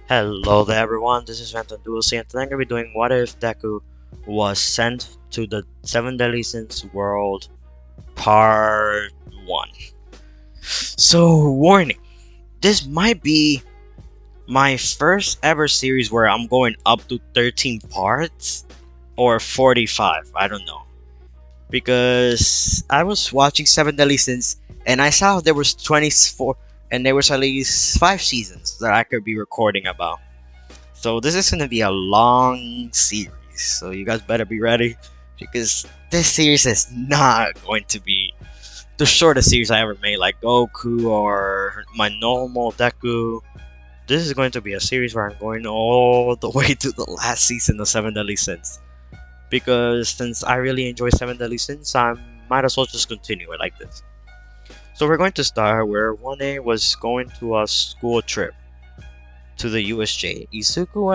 Hello there everyone, this is Phantom Duelcy and today I'm going to be doing What If Deku was sent to the 7 Deadly Sins world part 1. So, warning, this might be my first ever series where I'm going up to 13 parts or 45, I don't know. Because I was watching 7 Deadly Sins and I saw there was 24 and there was at least 5 seasons that I could be recording about. So this is gonna be a long series. So you guys better be ready because this series is not going to be the shortest series I ever made, like Goku or my normal Deku. This is going to be a series where I'm going all the way to the last season of Seven Deadly Sins. Because since I really enjoy Seven Deadly Sins, I might as well just continue it like this. So we're going to start where 1A was going to a school trip to the USJ. Izuku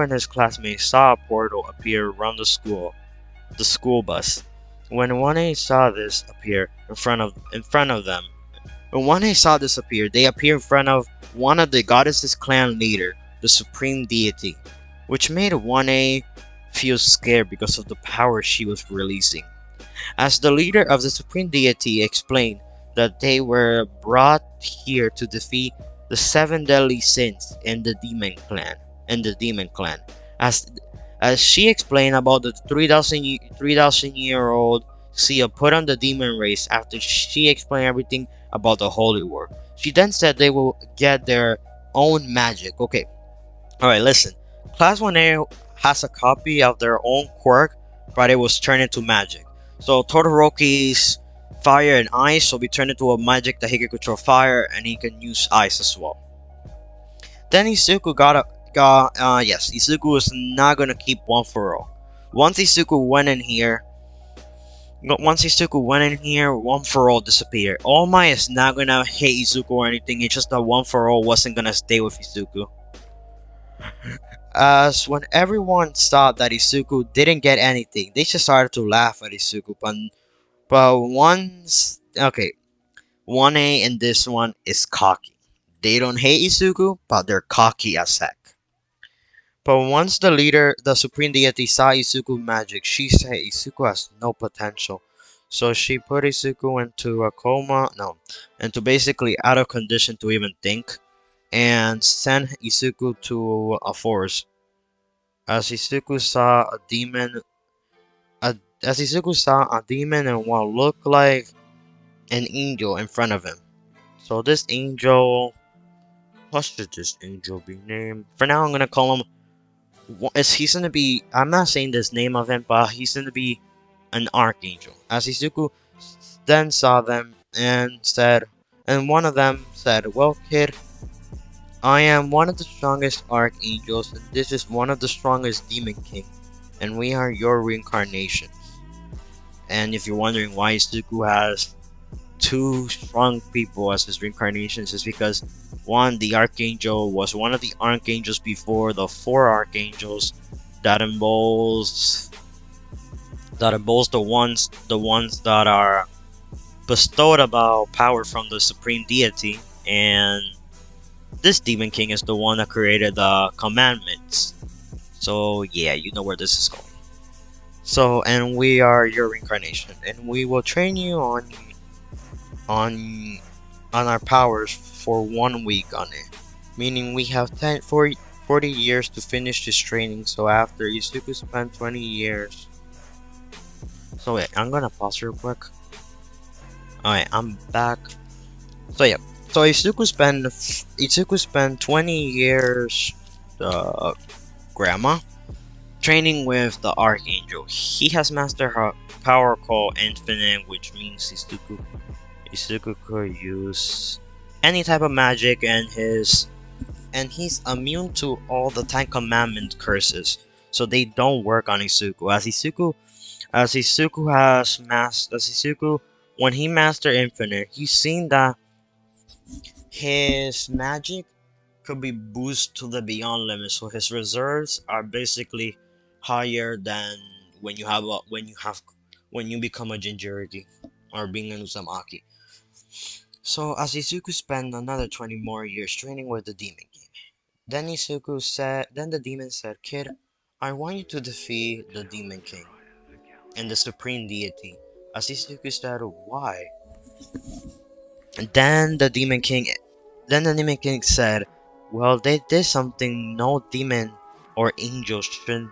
and his classmates saw a portal appear around the school bus. When 1A saw this appear in front of them, when 1A saw this appear, they appear in front of one of the goddess's clan leader, the supreme deity, which made 1A feel scared because of the power she was releasing. As the leader of the supreme deity explained that they were brought here to defeat the 7 deadly sins in the demon clan. As as she explained about the 3,000 year old Sia put on the demon race after she explained everything about the holy war. She then said they will get their own magic. Okay, alright, listen. Class 1A has a copy of their own quirk, but it was turned into magic. So Todoroki's fire and ice will be turned into a magic that he can control fire and he can use ice as well. Then Izuku Izuku is not gonna keep one for all. Once Izuku went in here, one for all disappeared. All Might is not gonna hate Izuku or anything, it's just that one for all wasn't gonna stay with Izuku. As when everyone saw that Izuku didn't get anything, they just started to laugh at Izuku. But once, okay, 1A and this one is cocky. They don't hate Izuku, but they're cocky as heck. But once the Supreme Deity, saw Izuku magic, she said Izuku has no potential. So she put Izuku into a coma, no, into basically out of condition to even think, and sent Izuku to a forest. As Izuku saw a demon, as Izuku saw a demon and what looked like an angel in front of him. So this angel, what should this angel be named? For now, I'm gonna call him. He's gonna be? I'm not saying this name of him, but he's gonna be an archangel. As Izuku then saw them and one of them said, "Well, kid, I am one of the strongest archangels, and this is one of the strongest demon king, and we are your reincarnation." And if you're wondering why Izuku has two strong people as his reincarnations, is because one, the Archangel was one of the Archangels before the four Archangels that involves the ones that are bestowed about power from the Supreme Deity, and this Demon King is the one that created the commandments. So yeah, you know where this is going. So, and we are your reincarnation, and we will train you on on our powers for 1 week on it, meaning we have 40 years to finish this training. So after Izuku spent 20 years. So wait, I'm gonna pause real quick. Alright, I'm back. So yeah, so Izuku spent 20 years, grandma, training with the Archangel. He has mastered her power called Infinite, which means Izuku could use any type of magic, and he's immune to all the Ten Commandment curses, so they don't work on Izuku. As Izuku, when he mastered Infinite, he's seen that his magic could be boosted to the beyond limit, so his reserves are basically higher than when you become a Jinchuriki or being an Uzumaki. So as Izuku spent another 20 more years training with the Demon King, Then the demon said, "Kid, I want you to defeat the Demon King and the Supreme Deity." As Izuku said, "Why?" And then the Demon King said, "Well, they did something no demon or angel shouldn't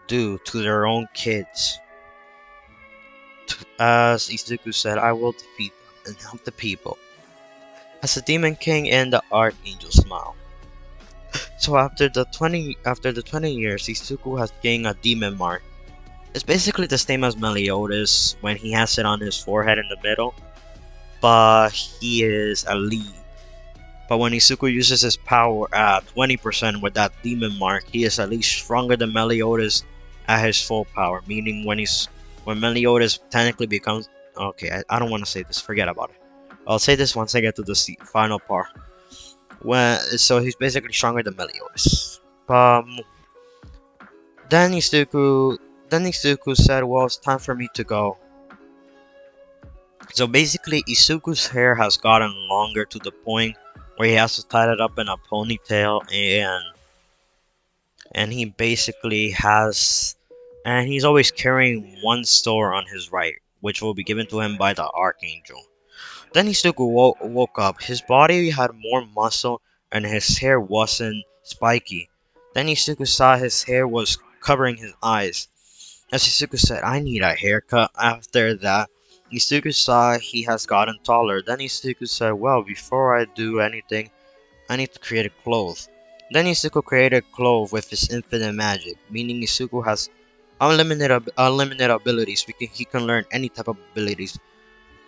do to their own kids." As Izuku said, "I will defeat them and help the people." As the Demon King and the Archangel smiled. So after the 20 years, Izuku has gained a demon mark. It's basically the same as Meliodas when he has it on his forehead in the middle, but he is a lead. But when Izuku uses his power at 20% with that demon mark, he is at least stronger than Meliodas at his full power. Meaning when Meliodas technically becomes okay, I don't want to say this. Forget about it. I'll say this once I get to the final part. So he's basically stronger than Meliodas. Then Izuku said, "Well, it's time for me to go." So basically, Izuku's hair has gotten longer to the point where he has to tie it up in a ponytail, and he basically has, and he's always carrying one sword on his right, which will be given to him by the Archangel. Then Izuku woke up. His body had more muscle, and his hair wasn't spiky. Then Izuku saw his hair was covering his eyes. As Izuku said, "I need a haircut." After that, Izuku saw he has gotten taller. Then Izuku said, "Well, before I do anything, I need to create a clothes." Then Izuku created a clothes with his infinite magic, meaning Izuku has unlimited abilities. He can learn any type of abilities.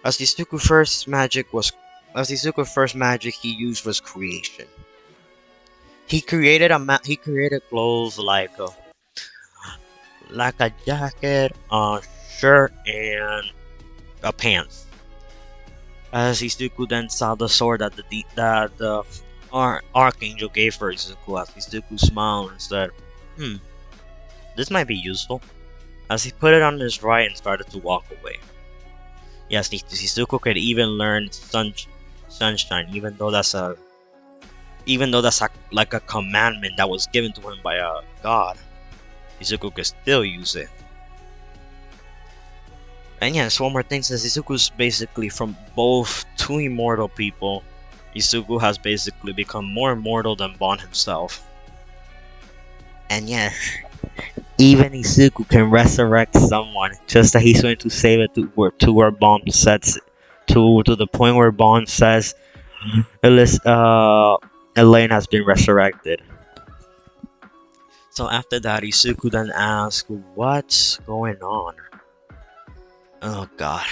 As Izuku's first magic he used was creation. He created clothes like a jacket, a shirt, and a pants. As Izuku then saw the sword that the Archangel gave for Izuku, as Izuku smiled and said, "Hmm, this might be useful." As he put it on his right and started to walk away. Yes, Izuku could even learn sunshine, even though that's like a commandment that was given to him by a god. Izuku could still use it. And yes, one more thing, since Izuku's basically from both two immortal people, Izuku has basically become more immortal than Bond himself. And yes, even Izuku can resurrect someone, just that he's going to save it to where Bond sets to the point where Bond says Elaine has been resurrected. So after that, Izuku then asks, "What's going on?" Oh god.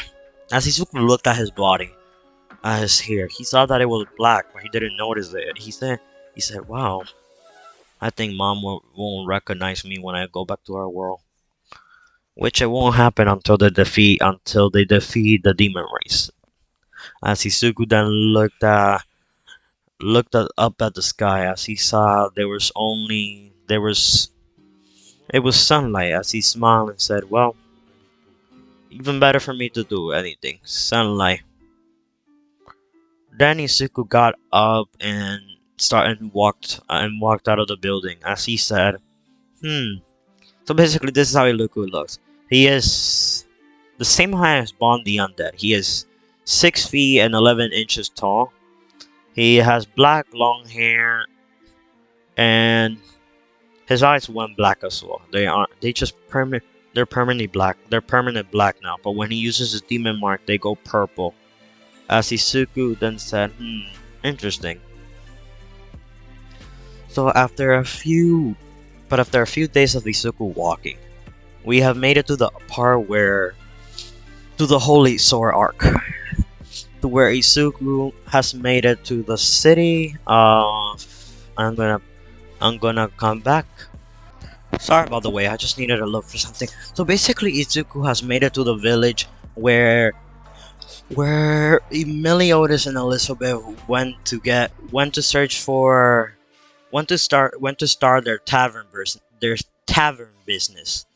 As Izuku looked at his body, at his hair, he saw that it was black, but he didn't notice it. He said, "Wow, I think Mom won't recognize me when I go back to our world." Which it won't happen until they defeat the demon race. As Izuku then up at the sky, as he saw it was sunlight. As he smiled and said, "Well, even better for me to do anything. Sunlight." Then Izuku got up and walked out of the building. As he said, "Hmm." So basically, this is how Izuku looks. He is the same height as Bond the Undead. He is 6 feet and 11 inches tall. He has black long hair, and his eyes went black as well. They're permanently black. They're permanent black now. But when he uses his demon mark, they go purple. As Izuku then said, interesting. So after a few days of Izuku walking, we have made it to the part to the Holy Sword arc, to where Izuku has made it to the city of. I'm gonna come back. Sorry about the way. I just needed to look for something. So basically, Izuku has made it to the village where Meliodas and Elizabeth went to search for went to start their tavern business,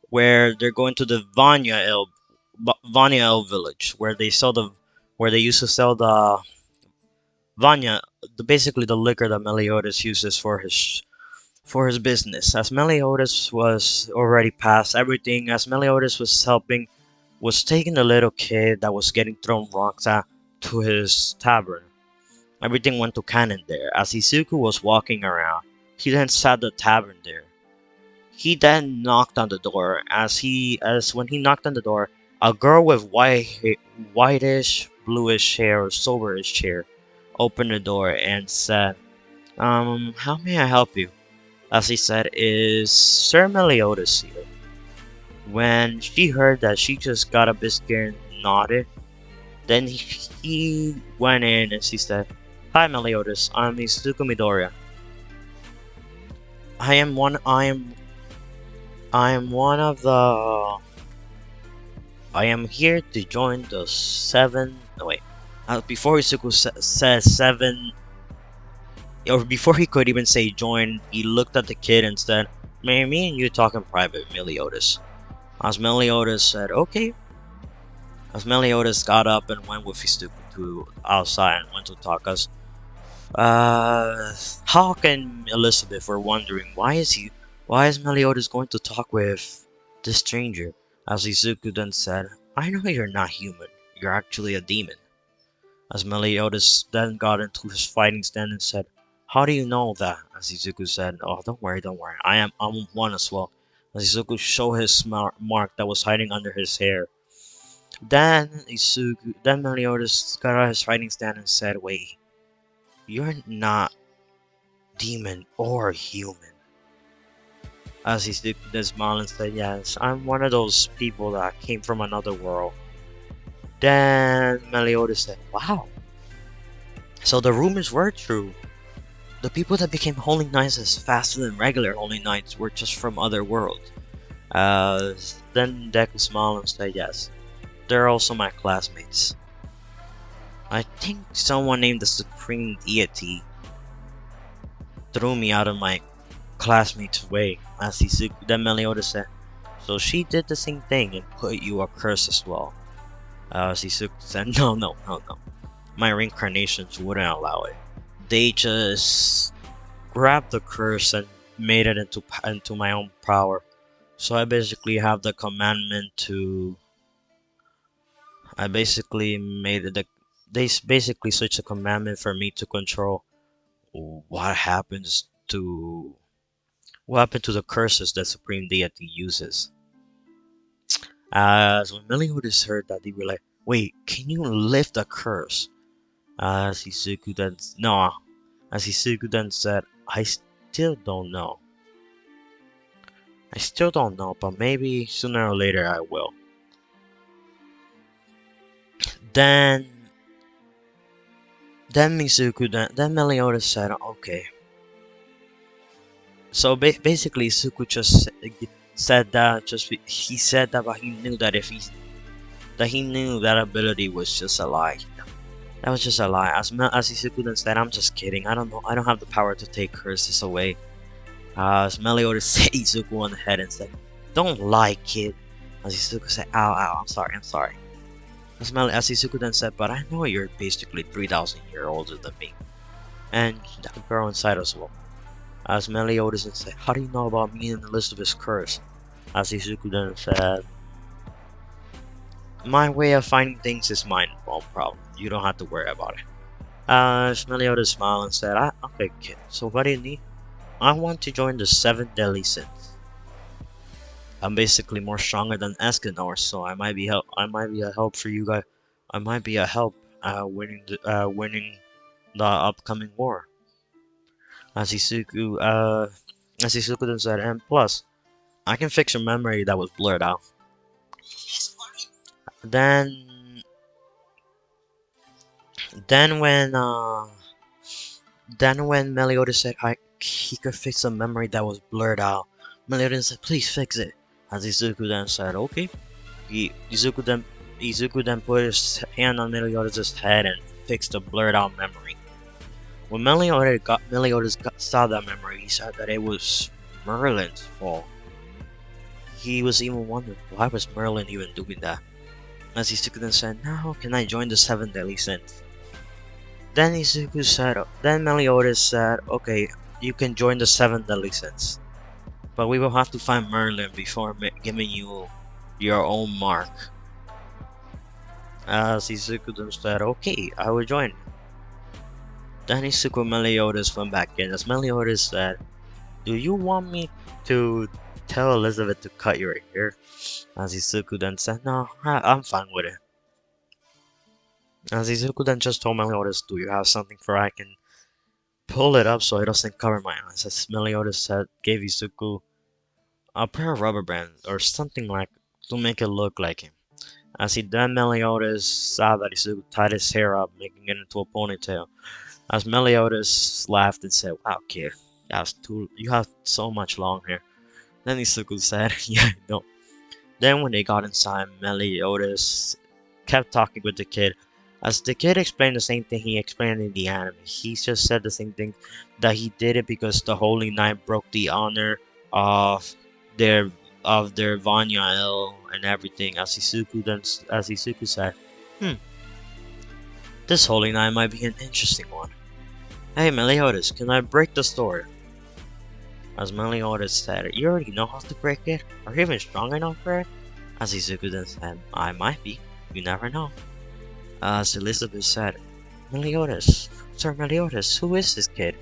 where they're going to the Vanya El village, where they used to sell Vanya, basically the liquor that Meliodas uses for his business. As Meliodas was already past everything, as Meliodas was taking the little kid that was getting thrown rocks at to his tavern. Everything went to canon there. As Izuku was walking around, he then saw the tavern there. He then knocked on the door. As when he knocked on the door, a girl with whitish, bluish hair, or silverish hair, opened the door and said, how may I help you?" As he said, "Is Sir Meliodas here?" When she heard that, she just got a biscuit and nodded. Then he went in and she said, "Hi Meliodas, I'm Izuku Midoriya. I am one. I am one of the. I am here to join the seven. No wait. Before Izuku says seven, or before he could even say join, he looked at the kid and said, "May me and you talk in private, Meliodas." As Meliodas said, "Okay." As Meliodas got up and went with Izuku to outside and went to talk us. Hawk and Elizabeth were wondering why is Meliodas going to talk with this stranger? As Izuku then said, "I know you're not human. You're actually a demon." As Meliodas then got into his fighting stand and said, "How do you know that?" As Izuku said, "Oh, don't worry, don't worry. I'm one as well." As Izuku showed his mark that was hiding under his hair. Then Meliodas got out his fighting stand and said, "Wait, you're not demon or human." As he stood with a smile and said, "Yes, I'm one of those people that came from another world." Then Meliodas said, "Wow, so the rumors were true. The people that became Holy Knights as faster than regular Holy Knights were just from other worlds." Then Deku smiled and said, "Yes, they're also my classmates. I think someone named the Supreme Deity threw me out of my classmate's way." As then Meliodas said, "So she did the same thing and put you a curse as well." Shizuku said, "No, no, no, no. My reincarnations wouldn't allow it. They just grabbed the curse and made it into my own power. So I basically have the commandment to. I basically made it. They basically switched the commandment for me to control what happens to what happened to the curses that Supreme Deity uses." As when Meliodas heard that, they were like, "Wait, can you lift a curse?" As Izuku then no, as Izuku then said, still don't know. I still don't know, but maybe sooner or later I will." Then then Meliodas said, "Okay." So basically, Izuku just said that he said that, but he knew that he knew that ability was just a lie. That was just a lie. As Izuku then said, "I'm just kidding. I don't know. I don't have the power to take curses away." As Meliodas hit Izuku on the head and said, "Don't lie, kid." As Izuku said, "Ow, ow, I'm sorry, I'm sorry." As Izuku then said, "But I know you're basically 3,000 years older than me. And that girl inside as well." As Meliodas then said, "How do you know about me and Elizabeth's curse?" As Izuku then said, "My way of finding things is my own problem. You don't have to worry about it." As Meliodas smiled and said, "Okay, kid, so what do you need?" "I want to join the 7 deadly sins. I'm basically more stronger than Escanor, so I might be a help for you guys. I might be a help winning the upcoming war." As Izuku then said, "And plus, I can fix your memory that was blurred out." Then then when uh then when Meliodas said he could fix a memory that was blurred out, Meliodas said, "Please fix it." As Izuku then said, "Okay." He, Izuku then put his hand on Meliodas' head and fixed the blurred out memory. When saw that memory, he said that it was Merlin's fault. He was even wondering why was Merlin even doing that. As Izuku then said, "Now can I join the 7 deadly sins?" Then Izuku said, then Meliodas said, okay, you can join the 7 deadly sins, but we will have to find Merlin before giving you your own mark. As Izuku then said, okay, I will join. Then Izuku and Meliodas went back in. As Meliodas said, do you want me to tell Elizabeth to cut your hair? As Izuku then said, no, I'm fine with it. As Izuku then just told Meliodas, do you have something for I can pull it up so it doesn't cover my eyes? As Meliodas said, gave Izuku a pair of rubber bands or something like to make it look like him. As he then Meliodas saw that Izuku tied his hair up, making it into a ponytail. As Meliodas laughed and said, wow kid, you have so much long hair. Then Izuku said, yeah, I know. Then when they got inside, Meliodas kept talking with the kid. As the kid explained the same thing he explained in the anime, he just said the same thing, that he did it because the Holy Knight broke the honor of their Vanya L and everything. As Izuku said, this Holy Knight might be an interesting one. Hey Meliodas, can I break the sword? As Meliodas said, you already know how to break it? Are you even strong enough for it? As Izuku then said, I might be, you never know. As Elizabeth said, Meliodas, Sir Meliodas, who is this kid?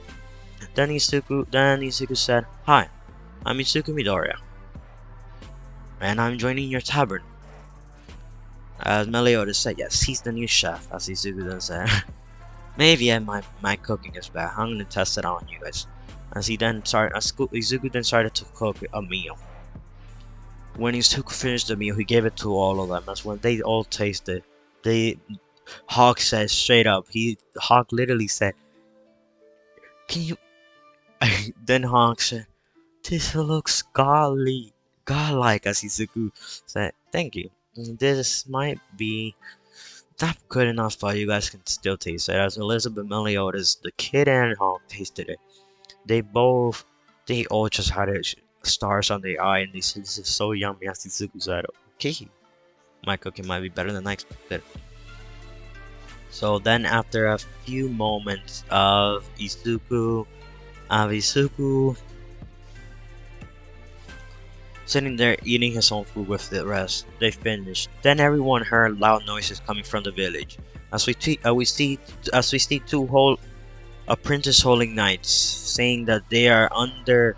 Then Izuku said, hi, I'm Izuku Midoriya, and I'm joining your tavern. As Meliodas said, yes, he's the new chef. As Izuku then said, maybe my cooking is bad, I'm gonna test it out on you guys. Izuku then started to cook a meal. When Izuku finished the meal, he gave it to all of them. That's when they all tasted. Hawk said straight up. Hawk literally said, "Can you?" Then Hawk said, "This looks godlike." As Izuku said, "Thank you. This might be not good enough, but you guys can still taste it." As Elizabeth, Meliodas, the kid, and Hawk tasted it, they all just had stars on their eye, and they said, "This is so yummy." As Izuku said, "Okay, my cooking might be better than I expected." So then, after a few moments of Izuku sitting there eating his own food with the rest, they finished. Then everyone heard loud noises coming from the village. As we see two whole apprentice holding knights, saying that they are under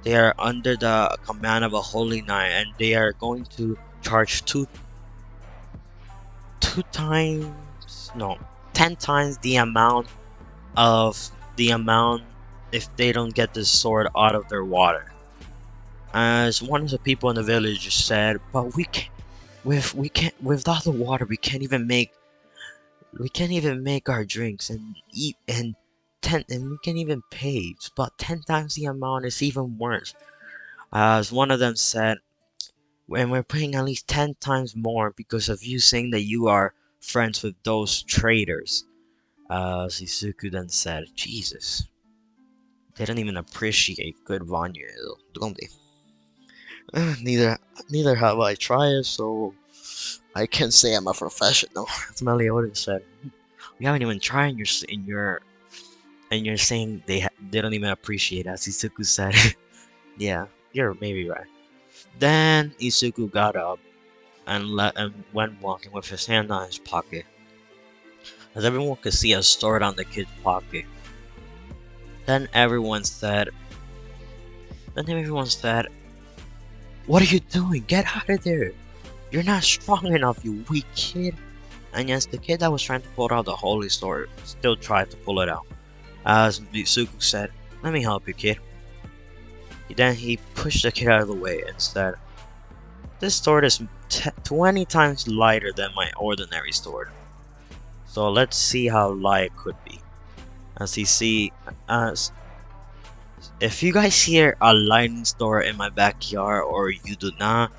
the command of a holy knight, and they are going to charge two times no 10 times the amount if they don't get this sword out of their water. As one of the people in the village said, but we can't without the water we can't even make our drinks and eat and we can't even pay, but 10 times the amount is even worse. As one of them said, and we're paying at least 10 times more because of you saying that you are friends with those traitors. Shizuku then said, Jesus, they don't even appreciate good Vanya, don't they? Neither have I tried, so I can't say I'm a professional. As Meliodas said, we haven't even tried and you're saying they don't even appreciate it. As Shizuku said, yeah, you're maybe right. Then Izuku got up and went walking with his hand on his pocket. As everyone could see a sword on the kid's pocket. Then everyone said, what are you doing? Get out of there! You're not strong enough, you weak kid! And yes, the kid that was trying to pull out the holy sword still tried to pull it out. As Izuku said, let me help you, kid. Then he pushed the kid out of the way and said, this sword is 20 times lighter than my ordinary sword. So let's see how light it could be. If you guys hear a lightning storm in my backyard or you do not,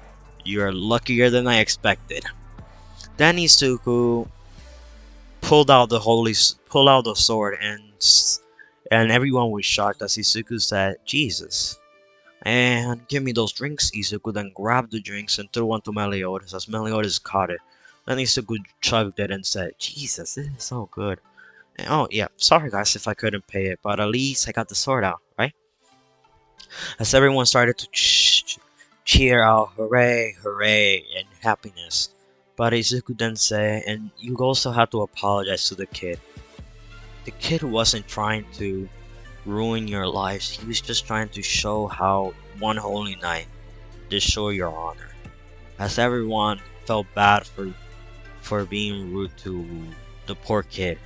you're luckier than I expected. Then Izuku pulled out the sword and everyone was shocked as Izuku said, Jesus. And give me those drinks. Izuku then grabbed the drinks and threw one to Meliodas as Meliodas caught it. Then Izuku chugged it and said, Jesus, this is so good. Oh yeah, sorry guys if I couldn't pay it, but at least I got the sword out, right? As everyone started to cheer out, hooray, hooray, and happiness. But Izuku then said, and you also have to apologize to the kid. The kid wasn't trying to ruin your lives, he was just trying to show how one holy night did show your honor. As everyone felt bad for being rude to the poor kid.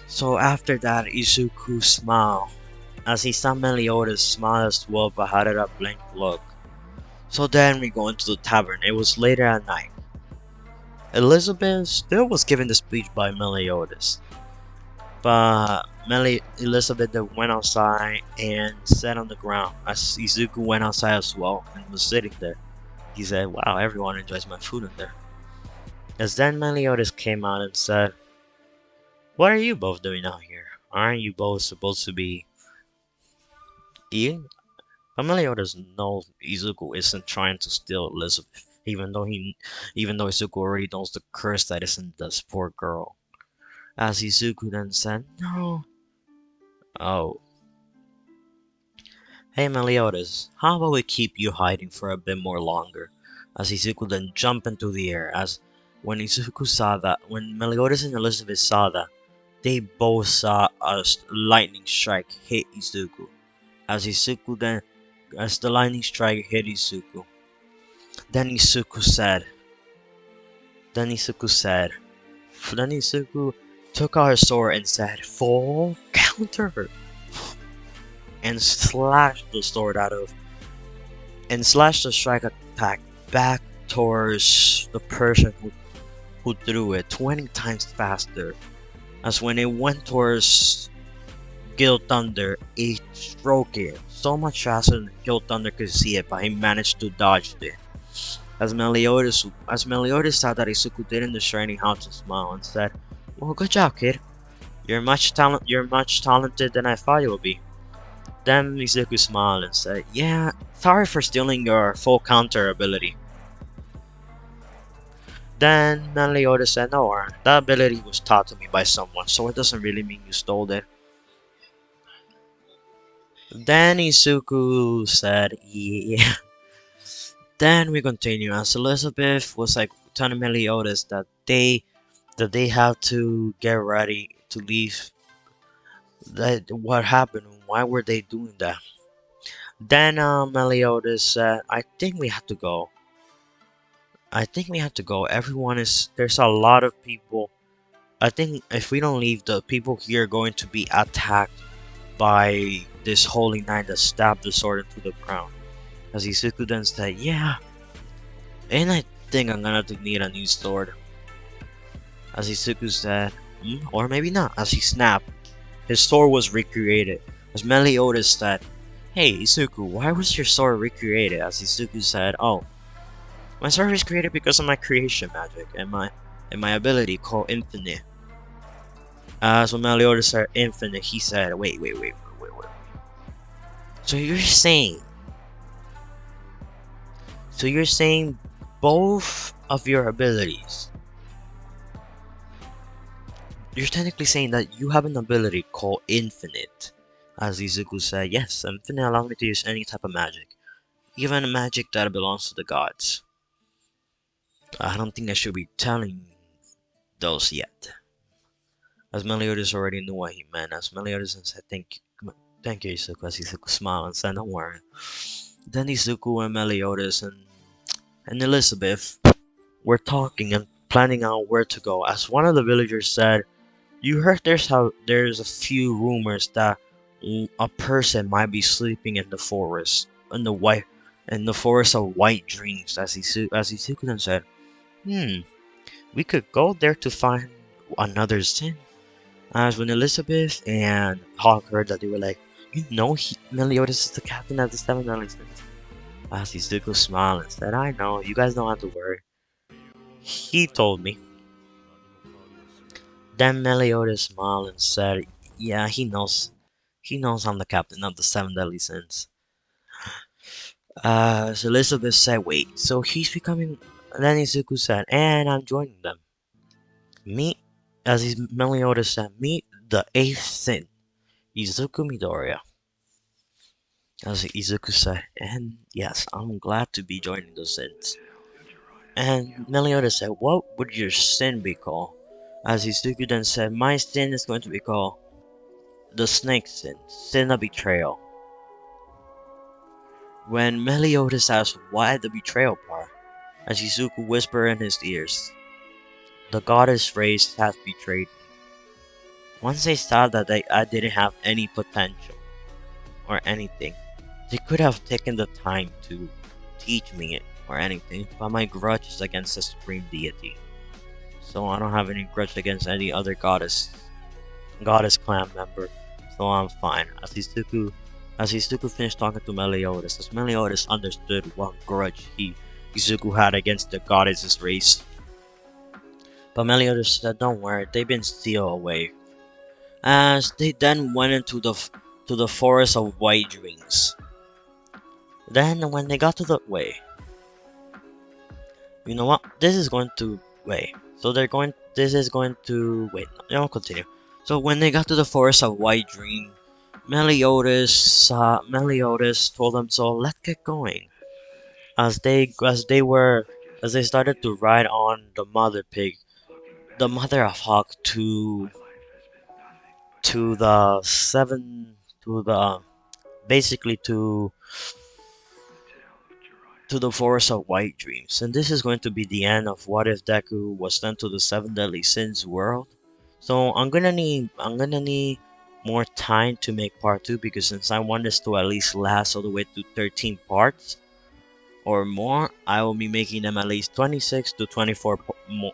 So after that, Izuku smiled as he saw Meliodas smile as well but had a blank look. So then we go into the tavern. It was later at night. Elizabeth still was giving the speech by Meliodas. But Elizabeth then went outside and sat on the ground as Izuku went outside as well and was sitting there. He said, "Wow, everyone enjoys my food in there." As then Meliodas came out and said, "What are you both doing out here? Aren't you both supposed to be eating?" But Meliodas knows Izuku isn't trying to steal Elizabeth, even though Izuku already knows the curse that is in this poor girl. As Izuku then said, "No." Oh, hey Meliodas, how about we keep you hiding for a bit more longer? As Izuku then jumped into the air. As when Meliodas and Elizabeth saw that, they both saw a lightning strike hit Izuku. As the lightning strike hit Izuku, then Izuku said, then Izuku said, then Izuku took out her sword and said, "Full counter!" and slashed the sword out of, and slashed the strike attack back towards the person who threw it 20 times faster. As when it went towards Gilthunder, it struck it so much faster than Gilthunder could see it, but he managed to dodge it. As Meliodas saw that Izuku didn't destroy any how to smile and said, "Well, good job, kid. You're much talented than I thought you would be." Then Izuku smiled and said, "Yeah, sorry for stealing your full counter ability." Then Meliodas said, "No, that ability was taught to me by someone, so it doesn't really mean you stole it." Then Izuku said, "Yeah." Then we continue as Elizabeth was like telling Meliodas that they have to get ready to leave. That what happened? Why were they doing that? Then Meliodas said, "I think we have to go. I think we have to go. There's a lot of people. I think if we don't leave, the people here are going to be attacked by this holy knight that stabbed the sword into the ground." As Izuku then said, "Yeah, and I think I'm gonna need a new sword." As Izuku said, or maybe not. As he snapped, his sword was recreated. As Meliodas said, "Hey Izuku, why was your sword recreated?" As Izuku said, "Oh, my sword was created because of my creation magic and my ability called Infinite." As when Meliodas said Infinite, he said, "Wait. So you're saying, so you're saying both of your abilities? You're technically saying that you have an ability called Infinite." As Izuku said, "Yes, Infinite allows me to use any type of magic, even a magic that belongs to the gods." I don't think I should be telling those yet. As Meliodas already knew what he meant. As Meliodas said, thank you, Izuku." As Izuku smiled and said, "Don't worry." Then Izuku and Meliodas and Elizabeth were talking and planning out where to go. As one of the villagers said, "You heard there's a few rumors that a person might be sleeping in the forest, in the forest of white dreams." As Izuku then said, "We could go there to find another sin." As when Elizabeth and Hawk heard that, they were like, Meliodas is the captain of the Seven Deadly Sins." As Izuku smiled and said, "I know, you guys don't have to worry. He told me." Then Meliodas smiled and said, "Yeah, he knows. He knows I'm the captain of the Seven Deadly Sins." So Elizabeth said, "Wait, so he's becoming..." Then Izuku said, "And I'm joining them." "Me? as Meliodas said, meet the eighth sin, Izuku Midoriya. As Izuku said, and yes, I'm glad to be joining the sins. And Meliodas said, what would your sin be called? As Izuku then said, my sin is going to be called the snake sin, sin of betrayal. When Meliodas asked why the betrayal part, as Izuku whispered in his ears, the goddess race has betrayed me. Once they saw that I didn't have any potential or anything, they could have taken the time to teach me it or anything, but my grudge is against the supreme deity. So I don't have any grudge against any other goddess clan member, so I'm fine. As Izuku finished talking to Meliodas, as Meliodas understood what grudge Izuku had against the goddess's race. But Meliodas said, "Don't worry, they've been sealed away." As they then went into the forest of white dreams. Then when they got to the way, you know what? This is going to wait. So they're going. This is going to wait. No, I'll continue. So when they got to the forest of white dream, Meliodas told them, "So let's get going." As they started to ride on the mother pig, the mother of Hawk to the seven to the basically to the forest of white dreams. And this is going to be the end of what if Deku was sent to the seven deadly sins world. So I'm gonna need more time to make part 2 because since I want this to at least last all the way to 13 parts or more, I will be making them at least 26 to 24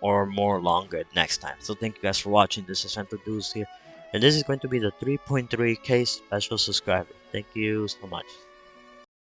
or more longer next time. So thank you guys for watching. This is Introduced here, and this is going to be the 3.3k special subscriber. Thank you so much.